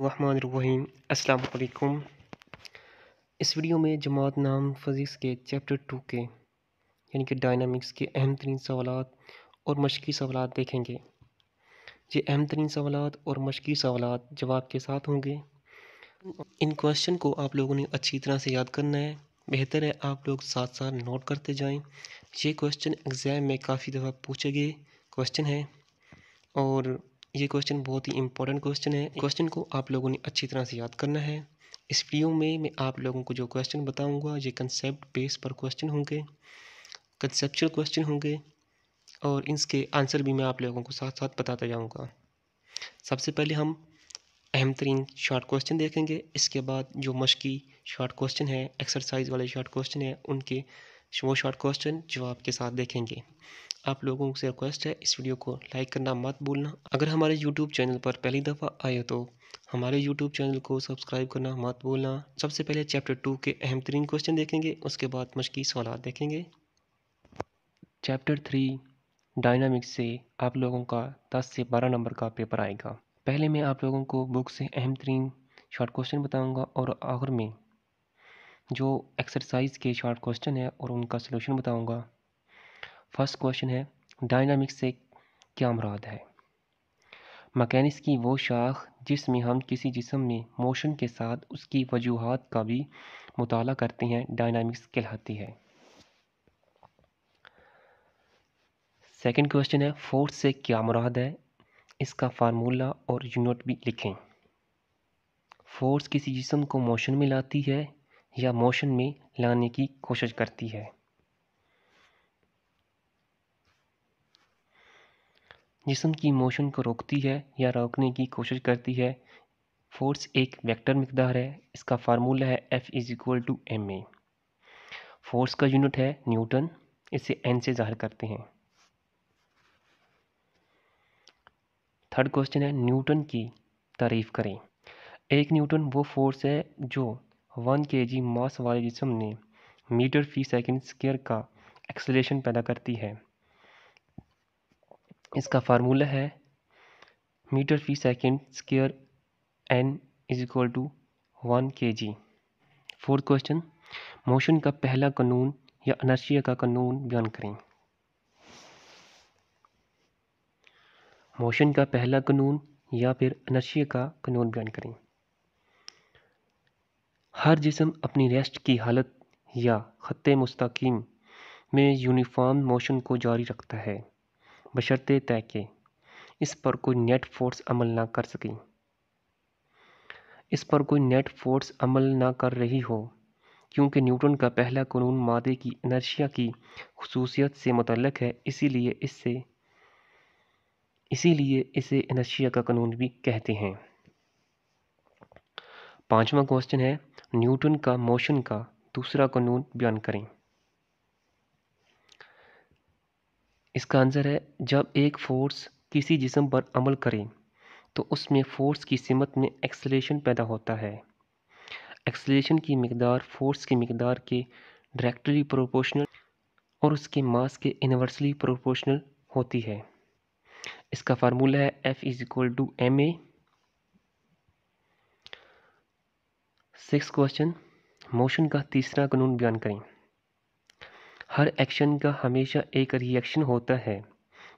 रहमानिर्रहीम। अस्सलाम वालेकुम। इस वीडियो में जमात नाम फ़िज़िक्स के चैप्टर 2 के यानी कि डायनामिक्स के अहम तरीन सवालात और मश्की सवालात देखेंगे। ये अहम तरीन सवालात और मश्की सवालात जवाब के साथ होंगे। इन क्वेश्चन को आप लोगों ने अच्छी तरह से याद करना है। बेहतर है आप लोग साथ साथ नोट करते जाएं। ये क्वेश्चन एग्ज़ाम में काफ़ी दफ़ा पूछे गए क्वेश्चन है और ये क्वेश्चन बहुत ही इंपॉर्टेंट क्वेश्चन है। क्वेश्चन को आप लोगों ने अच्छी तरह से याद करना है। इस वीडियो में मैं आप लोगों को जो क्वेश्चन बताऊंगा ये कंसेप्ट बेस पर क्वेश्चन होंगे, कंसेप्चुअल क्वेश्चन होंगे और इसके आंसर भी मैं आप लोगों को साथ साथ बताता जाऊंगा। सबसे पहले हम अहम तरीन शॉर्ट क्वेश्चन देखेंगे। इसके बाद जो मश्की शॉर्ट क्वेश्चन है, एक्सरसाइज वाले शॉर्ट क्वेश्चन है, उनके वो शॉर्ट क्वेश्चन जवाब के साथ देखेंगे। आप लोगों से रिक्वेस्ट है इस वीडियो को लाइक करना मत भूलना। अगर हमारे यूट्यूब चैनल पर पहली दफ़ा आए हो तो हमारे यूट्यूब चैनल को सब्सक्राइब करना मत भूलना। सबसे पहले चैप्टर 2 के अहम तरीन क्वेश्चन देखेंगे, उसके बाद मश्की सवाल देखेंगे। चैप्टर 3 डायनामिक्स से आप लोगों का 10 से 12 नंबर का पेपर आएगा। पहले मैं आप लोगों को बुक से अहम तरीन शॉर्ट क्वेश्चन बताऊँगा और आखिर में जो एक्सरसाइज के शॉर्ट क्वेश्चन है और उनका सलूशन बताऊँगा। फर्स्ट क्वेश्चन है, डायनामिक्स से क्या मुराद है? मैकेनिक्स की वो शाख जिसमें हम किसी जिस्म में मोशन के साथ उसकी वजूहात का भी मुताला करते हैं डायनामिक्स कहलाती है। सेकंड क्वेश्चन है, फोर्स से क्या मुराद है? इसका फार्मूला और यूनिट भी लिखें। फोर्स किसी जिस्म को मोशन में लाती है या मोशन में लाने की कोशिश करती है। जिस्म की मोशन को रोकती है या रोकने की कोशिश करती है। फोर्स एक वेक्टर मिकदार है। इसका फार्मूला है F=ma। फोर्स का यूनिट है न्यूटन, इसे n से जाहिर करते हैं। थर्ड क्वेश्चन है, न्यूटन की तारीफ करें। एक न्यूटन वो फोर्स है जो 1 kg मास वाले जिस्म ने मीटर फी सेकंड स्क्वायर का एक्सेलरेशन पैदा करती है। इसका फार्मूला है मीटर फी second square n=1 kg। Fourth question, motion का पहला कानून या इनर्शिया का कानून बयान करें। मोशन का पहला कानून या फिर इनर्शिया का कानून बयान करें। हर जिस्म अपनी रेस्ट की हालत या खत्ते मुस्तकीम में यूनिफॉर्म मोशन को जारी रखता है बशर्ते तय कि इस पर कोई नेट फोर्स अमल ना कर सके। इस पर कोई नेट फोर्स अमल ना कर रही हो क्योंकि न्यूटन का पहला कानून मादे की इनर्शिया की खुसूसियत से मुतल्लिक है, इसीलिए इसे इनर्शिया का कानून भी कहते हैं। पांचवा क्वेश्चन है, न्यूटन का मोशन का दूसरा कानून बयान करें। इसका आंसर है, जब एक फोर्स किसी जिस्म पर अमल करे तो उसमें फोर्स की सिमत में एक्सेलरेशन पैदा होता है। एक्सेलरेशन की मिकदार फोर्स की मिकदार के डायरेक्टली प्रोपोर्शनल और उसके मास के इनवर्सली प्रोपोर्शनल होती है। इसका फार्मूला है F=ma। सिक्स्थ क्वेश्चन, मोशन का तीसरा कानून बयान करें। हर एक्शन का हमेशा एक रिएक्शन होता है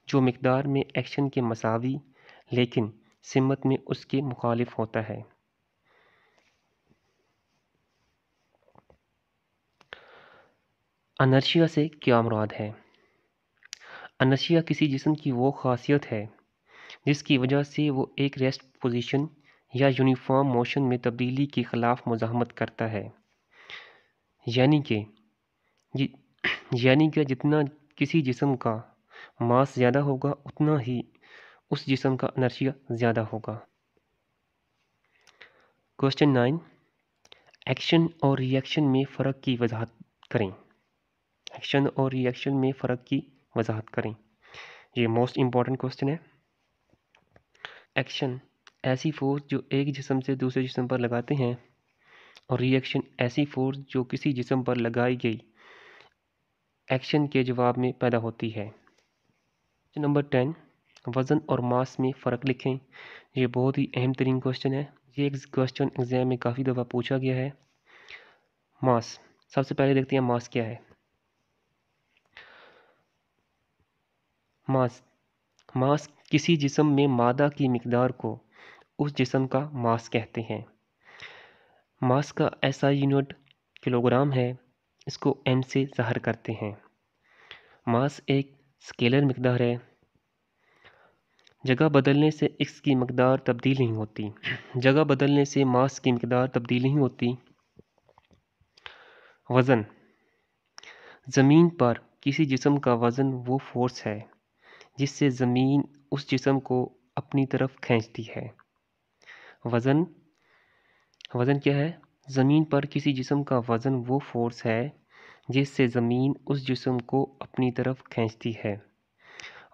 जो मिकदार में एक्शन के मसावी लेकिन सिमत में उसके मुखालिफ होता है। इनर्शिया से क्या मुराद है? इनर्शिया किसी जिस्म की वो खासियत है जिसकी वजह से वो एक रेस्ट पोजीशन या यूनिफॉर्म मोशन में तब्दीली के खिलाफ मुज़ाहमत करता है। यानी कि जितना किसी जिस्म का मास ज़्यादा होगा उतना ही उस जिस्म का इनर्शिया ज़्यादा होगा। क्वेश्चन 9, एक्शन और रिएक्शन में फ़र्क की वजाहत करें। एक्शन और रिएक्शन में फ़र्क की वजाहत करें। ये मोस्ट इम्पॉर्टेंट क्वेश्चन है। एक्शन ऐसी फोर्स जो एक जिस्म से दूसरे जिस्म पर लगाते हैं और रिएक्शन ऐसी फोर्स जो किसी जिस्म पर लगाई गई एक्शन के जवाब में पैदा होती है। नंबर 10, वज़न और मास में फ़र्क लिखें। ये बहुत ही अहम तरीन क्वेश्चन है। ये क्वेश्चन एग्जाम में काफ़ी दफ़ा पूछा गया है। मास, सबसे पहले देखते हैं मास क्या है। मास किसी जिस्म में मादा की मिकदार को उस जिस्म का मास कहते हैं। मास का SI यूनिट किलोग्राम है। इसको m से ज़ाहिर करते हैं। मास एक स्केलर मिकदार है। जगह बदलने से इसकी मिकदार तब्दील नहीं होती। जगह बदलने से मास की मिकदार तब्दील नहीं होती। वज़न, ज़मीन पर किसी जिस्म का वज़न वो फोर्स है जिससे ज़मीन उस जिस्म को अपनी तरफ खींचती है। वज़न क्या है? ज़मीन पर किसी जिस्म का वज़न वो फोर्स है जिससे ज़मीन उस जिस्म को अपनी तरफ खींचती है।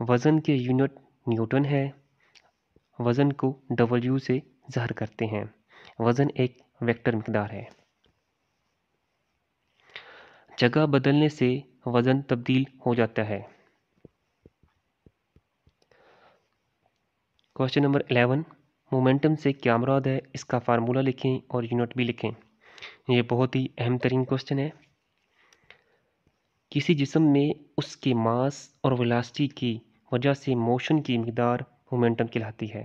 वज़न के यूनिट न्यूटन है। वज़न को W से ज़ाहिर करते हैं। वज़न एक वेक्टर मिकदार है। जगह बदलने से वज़न तब्दील हो जाता है। क्वेश्चन नंबर 11, मोमेंटम से क्या मुराद है? इसका फार्मूला लिखें और यूनिट भी लिखें। ये बहुत ही अहम तरीन क्वेश्चन है। किसी जिस्म में उसके मास और वेलोसिटी की वजह से मोशन की मिकदार मोमेंटम कहलाती है।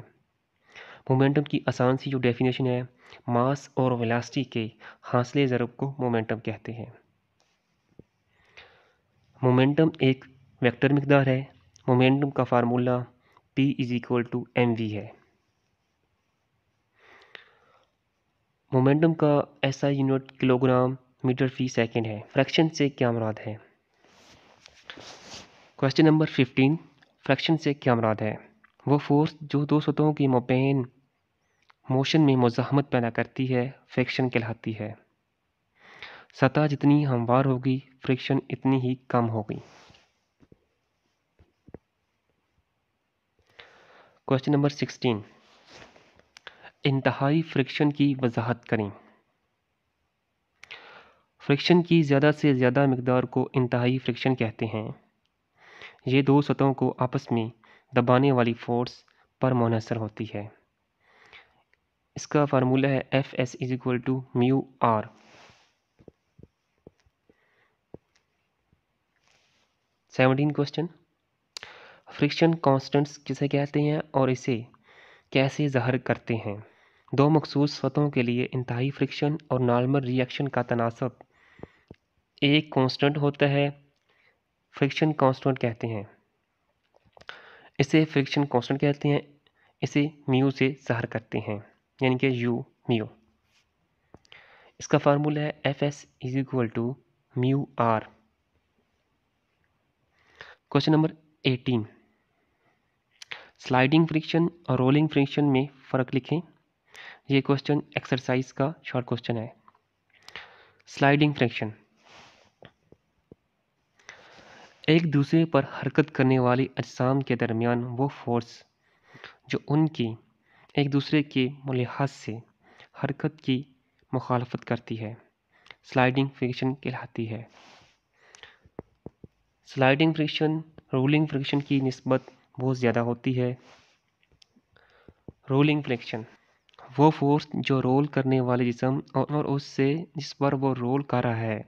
मोमेंटम की आसान सी जो डेफिनेशन है, मास और वेलोसिटी के हासिले ज़रब को मोमेंटम कहते हैं। मोमेंटम एक वेक्टर मिकदार है। मोमेंटम का फार्मूला P = mv है। मोमेंटम का SI यूनिट किलोग्राम मीटर फी सेकंड है। फ्रैक्शन से क्या मुराद है? क्वेश्चन नंबर 15, फ्रैक्शन से क्या मुराद है? वो फोर्स जो दो सतहों की माबैन मोशन में मुज़ाहमत पैदा करती है, फ्रिक्शन कहलाती है। सतह जितनी हमवार होगी, फ्रिक्शन इतनी ही कम होगी। क्वेश्चन नंबर 16, इंतहाई फ्रिक्शन की वजाहत करें। फ्रिक्शन की ज़्यादा से ज़्यादा मिकदार को इंतहाई फ्रिक्शन कहते हैं। ये दो सतहों को आपस में दबाने वाली फोर्स पर मुनहसर होती है। इसका फार्मूला है Fs = μr। 17 question, friction constants किसे कहते हैं और इसे कैसे ज़ाहिर करते हैं? दो मखसूस सतहों के लिए इंतहाई फ्रिक्शन और नॉर्मल रिएक्शन का तनासब एक कांस्टेंट होता है, फ्रिक्शन कांस्टेंट कहते हैं। इसे फ्रिक्शन कांस्टेंट कहते हैं। इसे म्यू से ज़ाहिर करते हैं, यानी कि u म्यू। इसका फार्मूला है Fs = μr। Question number 18, sliding friction और रोलिंग फ्रिक्शन में फ़र्क लिखें। ये क्वेश्चन एक्सरसाइज का शॉर्ट क्वेश्चन है। स्लाइडिंग फ्रिक्शन, एक दूसरे पर हरकत करने वाली अजसाम के दरमियान वो फोर्स जो उनकी एक दूसरे के लिहाज से हरकत की मुखालफत करती है, स्लाइडिंग फ्रिक्शन कहलाती है। स्लाइडिंग फ्रिक्शन रोलिंग फ्रिक्शन की निस्बत बहुत ज़्यादा होती है। रोलिंग फ्रिक्शन, वो फोर्स जो रोल करने वाले जिस्म और उससे जिस पर वो रोल कर रहा है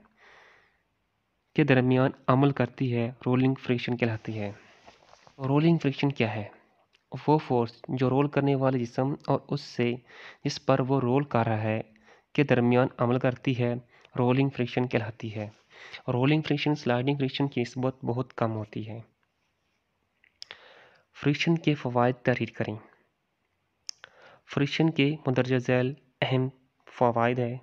के दरमियान अमल करती है, रोलिंग फ्रिक्शन कहलाती है। रोलिंग फ्रिक्शन क्या है? वो फोर्स जो रोल करने वाले जिस्म और उससे जिस पर वो रोल कर रहा है के दरमियान अमल करती है, रोलिंग फ्रिक्शन कहलाती है। रोलिंग फ्रिक्शन स्लाइडिंग फ्रिक्शन की निस्बत बहुत कम होती है। फ्रिक्शन के फ़वाइद तहरीर करें। फ्रिक्शन के मुंदरजा झैल अहम फ़वाइद है।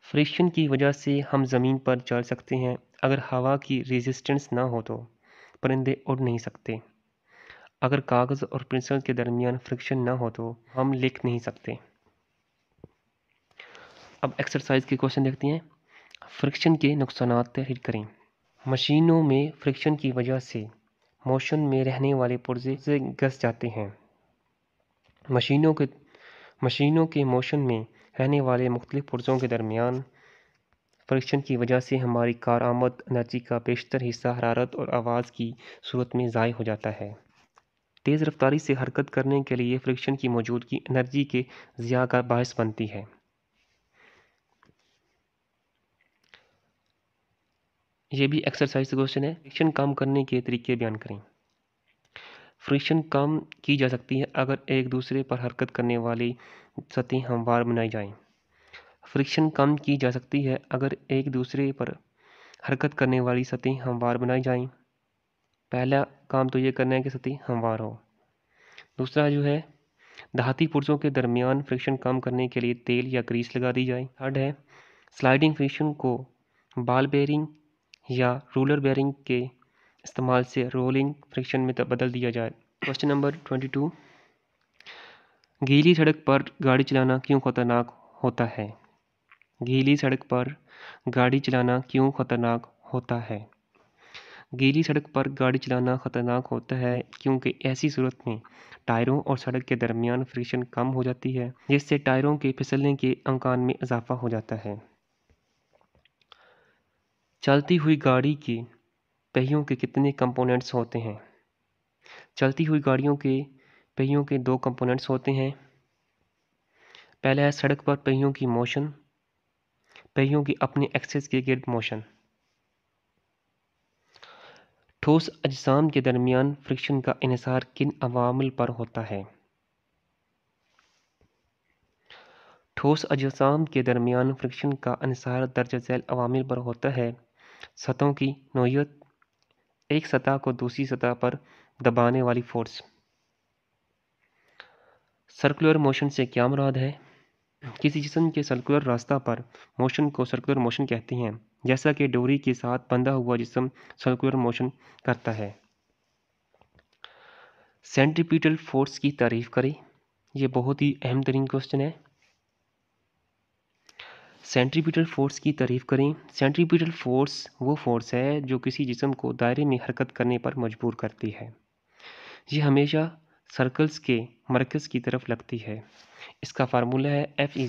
फ्रिक्शन की वजह से हम ज़मीन पर चल सकते हैं। अगर हवा की रेजिस्टेंस ना हो तो परिंदे उड़ नहीं सकते। अगर कागज़ और पेंसिल के दरमियान फ्रिक्शन ना हो तो हम लिख नहीं सकते। अब एक्सरसाइज के क्वेश्चन देखते हैं। फ्रिक्शन के नुकसानात तहरीर करें। मशीनों में फ्रिक्शन की वजह से मोशन में रहने वाले पुर्जे घस जाते हैं। मशीनों के मोशन में रहने वाले मुख्तलिफ पुर्जों के दरमियान फ्रिक्शन की वजह से हमारी कारआमद एनर्जी का बेशतर हिस्सा हरारत और आवाज़ की सूरत में ज़ाय हो जाता है। तेज़ रफ्तारी से हरकत करने के लिए फ्रिक्शन की मौजूदगी एनर्जी के ज़िया का बायस बनती है। ये भी एक्सरसाइज क्वेश्चन है। फ्रिक्शन कम करने के तरीके बयान करें। फ्रिक्शन कम की जा सकती है अगर एक दूसरे पर हरकत करने वाली सतहें हमवार बनाई जाएं। फ्रिक्शन कम की जा सकती है अगर एक दूसरे पर हरकत करने वाली सतहें हमवार बनाई जाएं। पहला काम तो ये करना है कि सतह हमवार हो। दूसरा जो है, धाती पुर्जों के दरमियान फ्रिक्शन कम करने के लिए तेल या ग्रीस लगा दी जाए। थर्ड है, स्लाइडिंग फ्रिक्शन को बॉल बेयरिंग या रूलर बेयरिंग के इस्तेमाल से रोलिंग फ्रिक्शन में बदल दिया जाए। क्वेश्चन नंबर 22, गीली सड़क पर गाड़ी चलाना क्यों खतरनाक होता है? गीली सड़क पर गाड़ी चलाना क्यों खतरनाक होता है? गीली सड़क पर गाड़ी चलाना खतरनाक होता है क्योंकि ऐसी सूरत में टायरों और सड़क के दरमियान फ्रिक्शन कम हो जाती है, जिससे टायरों के फिसलने के अमकान में इजाफा हो जाता है। चलती हुई गाड़ी के पहियों के कितने कंपोनेंट्स होते हैं? चलती हुई गाड़ियों के पहियों के 2 कंपोनेंट्स होते हैं। पहला है सड़क पर पहियों की मोशन, पहियों की अपने एक्सेस के गिर्द मोशन। ठोस अजसाम के दरमियान फ्रिक्शन का इन्हिसार किन अवामिल पर होता है? ठोस अजसाम के दरमियान फ्रिक्शन का इन्हिसार दर्ज झैल अवामिल पर होता है। सतहों की नोयत, एक सतह को दूसरी सतह पर दबाने वाली फोर्स। सर्कुलर मोशन से क्या मुराद है? किसी जिस्म के सर्कुलर रास्ता पर मोशन को सर्कुलर मोशन कहते हैं, जैसा कि डोरी के साथ बंधा हुआ जिस्म सर्कुलर मोशन करता है। सेंट्रीपिटल फोर्स की तारीफ करें। ये बहुत ही अहम तरीन क्वेश्चन है। सेंट्रीपिटल फोर्स की तारीफ करें। सेंट्रीपिटल फोर्स वो फोर्स है जो किसी जिस्म को दायरे में हरकत करने पर मजबूर करती है। ये हमेशा सर्कल्स के मरकज़ की तरफ लगती है। इसका फार्मूला है F =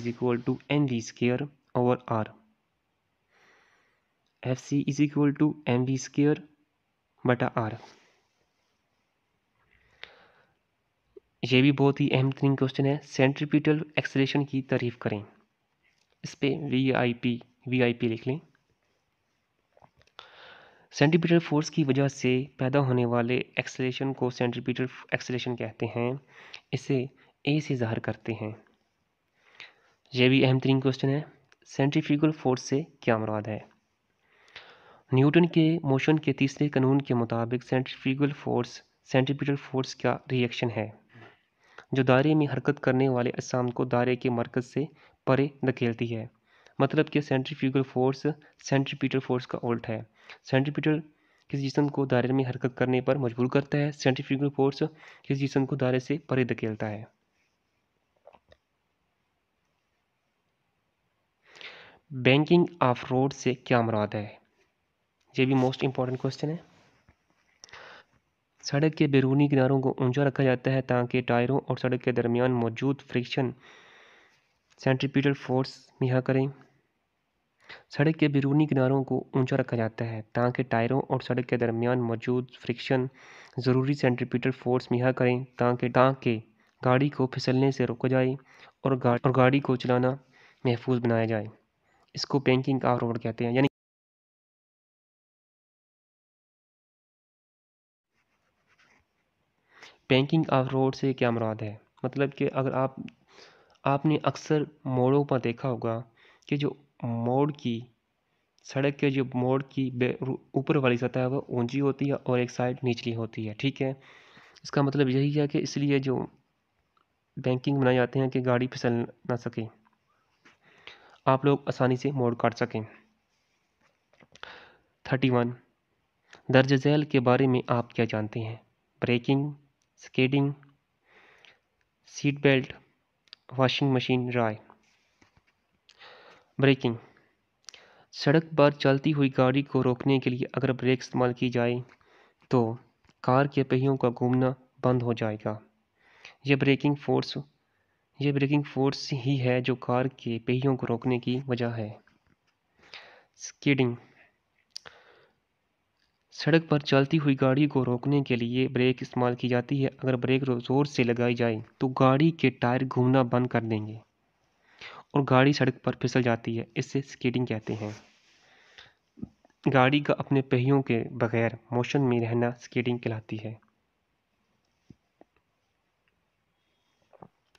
mv² over r। Fc = mv² बटा r। ये भी बहुत ही अहम तरीन क्वेश्चन है। सेंट्रीपिटल एक्सेलरेशन की तारीफ करें। इस पे वीआईपी लिख लें। सेंट्रीपिटल फोर्स की वजह से पैदा होने वाले एक्सेलरेशन को सेंट्रीपिटल एक्सेलरेशन कहते हैं। इसे ए से ज़ाहिर करते हैं। यह भी अहम तरीन क्वेश्चन है। सेंट्रीफ्यूगल फोर्स से क्या मुराद है? न्यूटन के मोशन के तीसरे कानून के मुताबिक सेंट्रीफ्यूगल फोर्स सेंट्रीपिटल फोर्स का रिएक्शन है, जो दायरे में हरकत करने वाले अजसाम को दायरे के मरकज़ से परे धकेलती है। मतलब कि सेंट्रीफ्यूगल फोर्स सेंट्रीपिटल फोर्स का उल्ट है। सेंट्रीपिटल किसी जिस्म को दायरे में हरकत करने पर मजबूर करता है। सेंट्रीफ्यूगल फोर्स किसी जिस्म को दायरे से परे धकेलता है। बैंकिंग ऑफ रोड से क्या मुराद है? ये भी मोस्ट इंपॉर्टेंट क्वेश्चन है। सड़क के बैरूनी किनारों को ऊंचा रखा जाता है ताकि टायरों और सड़क के दरमियान मौजूद फ्रिक्शन सेंट्रीपिटल फोर्स मिहा करें। सड़क के बैरूनी किनारों को ऊंचा रखा जाता है ताकि टायरों और सड़क के दरमियान मौजूद फ्रिक्शन ज़रूरी सेंट्रीपिटल फोर्स मिहा करें ताकि गाड़ी को फिसलने से रोका जाए और गाड़ी को चलाना महफूज बनाया जाए। इसको बैंकिंग ऑफ रोड कहते हैं। यानी बैंकिंग ऑफ रोड से क्या मुराद है? मतलब कि अगर आपने अक्सर मोड़ों पर देखा होगा कि जो मोड़ की सड़क के जो मोड़ की ऊपर वाली सतह है वो ऊंची होती है और एक साइड निचली होती है। ठीक है, इसका मतलब यही है कि इसलिए जो बैंकिंग बनाए जाते हैं कि गाड़ी फिसल ना सके, आप लोग आसानी से मोड़ काट सकें। 31, दर्ज झैल के बारे में आप क्या जानते हैं? Braking, skating, seat belt, washing machine राय। ब्रेकिंग, सड़क पर चलती हुई गाड़ी को रोकने के लिए अगर ब्रेक इस्तेमाल की जाए तो कार के पहियों का घूमना बंद हो जाएगा। यह ब्रेकिंग फोर्स ही है जो कार के पहियों को रोकने की वजह है। स्कीडिंग, सड़क पर चलती हुई गाड़ी को रोकने के लिए ब्रेक इस्तेमाल की जाती है। अगर ब्रेक ज़ोर से लगाई जाए तो गाड़ी के टायर घूमना बंद कर देंगे और गाड़ी सड़क पर फिसल जाती है। इसे स्कीडिंग कहते हैं। गाड़ी का अपने पहियों के बगैर मोशन में रहना स्कीडिंग कहलाती है।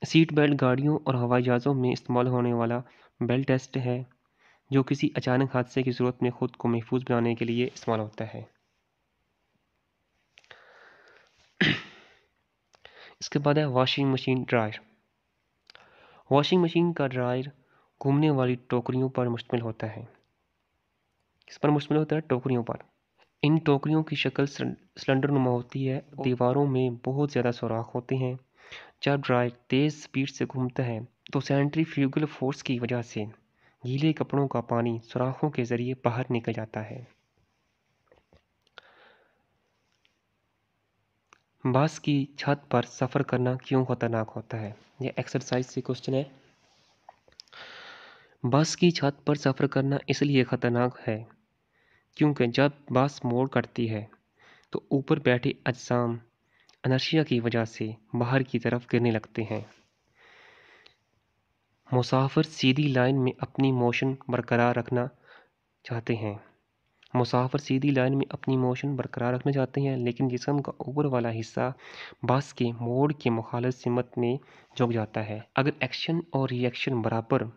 सीट बेल्ट गाड़ियों और हवाई जहाज़ों में इस्तेमाल होने वाला बेल्ट टेस्ट है, जो किसी अचानक हादसे की सूरत में खुद को महफूज बनाने के लिए इस्तेमाल होता है। इसके बाद है washing machine dryer. Washing machine का ड्रायर घूमने वाली टोकरियों पर मुश्तमिल होता है। किस पर मुश्तमिल होता है? टोकरियों पर। इन टोकरियों की शक्ल सिलेंडरनुमा होती है। दीवारों में बहुत ज़्यादा सुराख होते हैं। जब ड्रायर तेज़ स्पीड से घूमता है तो सेंट्रीफ्यूगल फोर्स की वजह से गीले कपड़ों का पानी सुराखों के ज़रिए बाहर निकल जाता है। बस की छत पर सफ़र करना क्यों खतरनाक होता है? ये एक्सरसाइज से क्वेश्चन है। बस की छत पर सफ़र करना इसलिए खतरनाक है क्योंकि जब बस मोड़ करती है तो ऊपर बैठे अजसाम इनर्शिया की वजह से बाहर की तरफ गिरने लगते हैं। मुसाफिर सीधी लाइन में अपनी मोशन बरकरार रखना चाहते हैं। मुसाफिर सीधी लाइन में अपनी मोशन बरकरार रखना चाहते हैं, लेकिन जिस्म का ऊपर वाला हिस्सा बस के मोड़ के मुखालिफ सिमत में झुक जाता है। अगर एक्शन और रिएक्शन बराबर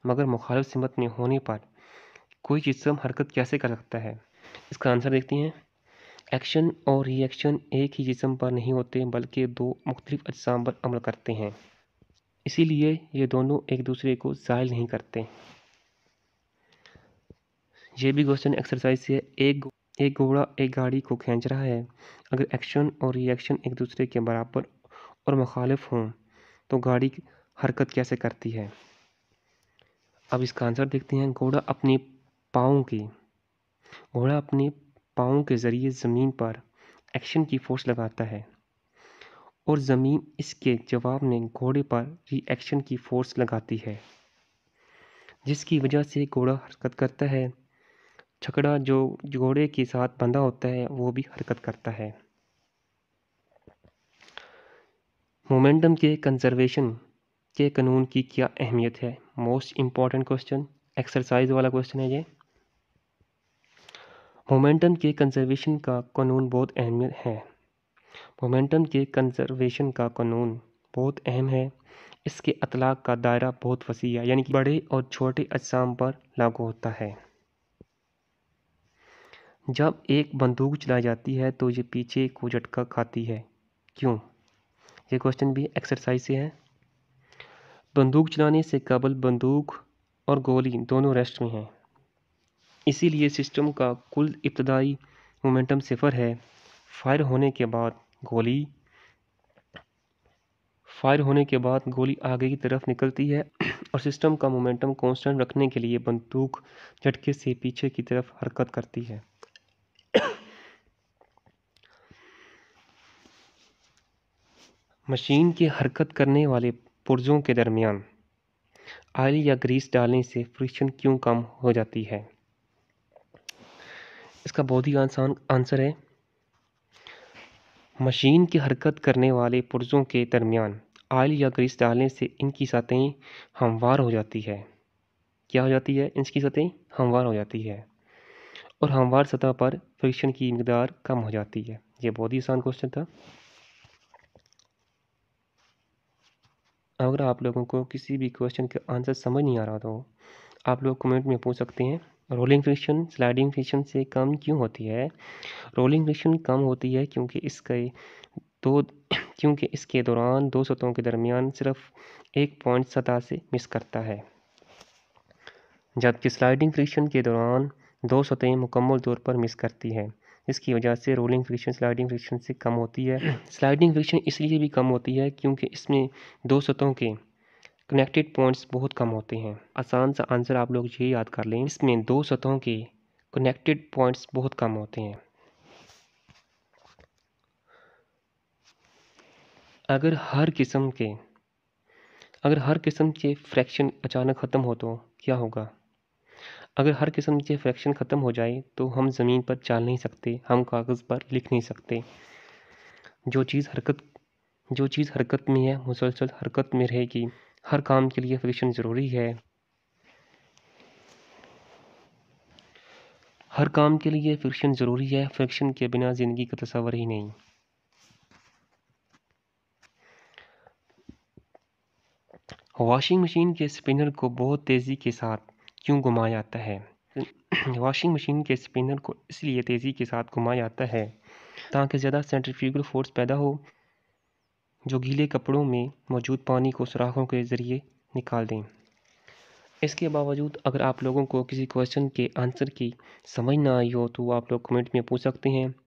मगर मुखालिफ सिमत में होने पर कोई जिस्म हरकत कैसे कर सकता है? इसका आंसर देखते हैं। एक्शन और रिएक्शन एक ही जिस्म पर नहीं होते, बल्कि दो मुख्तलिफ अजसाम पर अमल करते हैं। इसीलिए ये दोनों एक दूसरे को ज़ायल नहीं करते। ये भी क्वेश्चन एक्सरसाइज से है। एक घोड़ा एक गाड़ी को खींच रहा है। अगर एक्शन और रिएक्शन एक दूसरे के बराबर और मुखालिफ हों तो गाड़ी हरकत कैसे करती है? अब इसका आंसर देखते हैं। घोड़ा अपने पाँव के ज़रिए ज़मीन पर एक्शन की फोर्स लगाता है और ज़मीन इसके जवाब में घोड़े पर रिएक्शन की फोर्स लगाती है, जिसकी वजह से घोड़ा हरकत करता है। छकड़ा जो घोड़े के साथ बंधा होता है वो भी हरकत करता है। मोमेंटम के कंजर्वेशन के कानून की क्या अहमियत है? मोस्ट इम्पॉर्टेंट क्वेश्चन, एक्सरसाइज वाला क्वेश्चन है ये। मोमेंटम के कंजर्वेशन का कानून बहुत अहमियत है। मोमेंटम के कंजर्वेशन का कानून बहुत अहम है। इसके इतलाक़ का दायरा बहुत वसी है, यानी कि बड़े और छोटे अजसाम पर लागू होता है। जब एक बंदूक चलाई जाती है तो ये पीछे को झटका खाती है, क्यों? ये क्वेश्चन भी एक्सरसाइज से है। बंदूक चलाने से कबल बंदूक और गोली दोनों रेस्ट में हैं, इसीलिए सिस्टम का कुल इब्तदाई मोमेंटम 0 है। फायर होने के बाद गोली आगे की तरफ निकलती है और सिस्टम का मोमेंटम कांस्टेंट रखने के लिए बंदूक झटके से पीछे की तरफ हरकत करती है। मशीन के हरकत करने वाले पुर्जों के दरमियान ऑयल या ग्रीस डालने से फ्रिक्शन क्यों कम हो जाती है? इसका बहुत ही आसान आंसर है। मशीन की हरकत करने वाले पुर्जों के दरमियान ऑयल या ग्रीस डालने से इनकी सतहें हमवार हो जाती है। क्या हो जाती है? इनकी सतहें हमवार हो जाती है और हमवार सतह पर फ्रिक्शन की मिकदार कम हो जाती है। ये बहुत ही आसान क्वेश्चन था। अगर आप लोगों को किसी भी क्वेश्चन का आंसर समझ नहीं आ रहा तो आप लोग कमेंट में पूछ सकते हैं। रोलिंग फ्रिक्शन स्लाइडिंग फ्रिक्शन से कम क्यों होती है? रोलिंग फ्रिक्शन कम होती है क्योंकि इसके दौरान दो सतहों के दरमियान सिर्फ एक पॉइंट सतह से मिस करता है, जबकि स्लाइडिंग फ्रिक्शन के दौरान दो सतहें मुकम्मल तौर पर मिस करती है। इसकी वजह से रोलिंग फ्रिक्शन स्लाइडिंग फ्रिक्शन से कम होती है। स्लाइडिंग फ्रिक्शन इसलिए भी कम होती है क्योंकि इसमें दो सतहों के कनेक्टेड पॉइंट्स बहुत कम होते हैं। आसान सा आंसर आप लोग ये याद कर लें, इसमें दो सतहों के कनेक्टेड पॉइंट्स बहुत कम होते हैं। अगर हर किस्म के फ्रैक्शन अचानक ख़त्म हो तो क्या होगा? अगर हर किस्म के फ्रैक्शन ख़त्म हो जाए तो हम ज़मीन पर चल नहीं सकते, हम कागज़ पर लिख नहीं सकते। जो चीज़ हरकत में है मुसलसल हरकत में रहेगी। हर काम के लिए फ्रिक्शन ज़रूरी है। हर काम के लिए फ्रिक्शन ज़रूरी है। फ्रिक्शन के बिना ज़िंदगी का तस्वर ही नहीं। वॉशिंग मशीन के स्पिनर को बहुत तेज़ी के साथ क्यों घुमाया जाता है? वॉशिंग मशीन के स्पिनर को इसलिए तेज़ी के साथ घुमाया जाता है ताकि ज़्यादा सेंट्रीफ्यूगल फोर्स पैदा हो, जो गीले कपड़ों में मौजूद पानी को सुराखों के ज़रिए निकाल दें। इसके बावजूद अगर आप लोगों को किसी क्वेश्चन के आंसर की समझ ना आई हो तो आप लोग कमेंट में पूछ सकते हैं।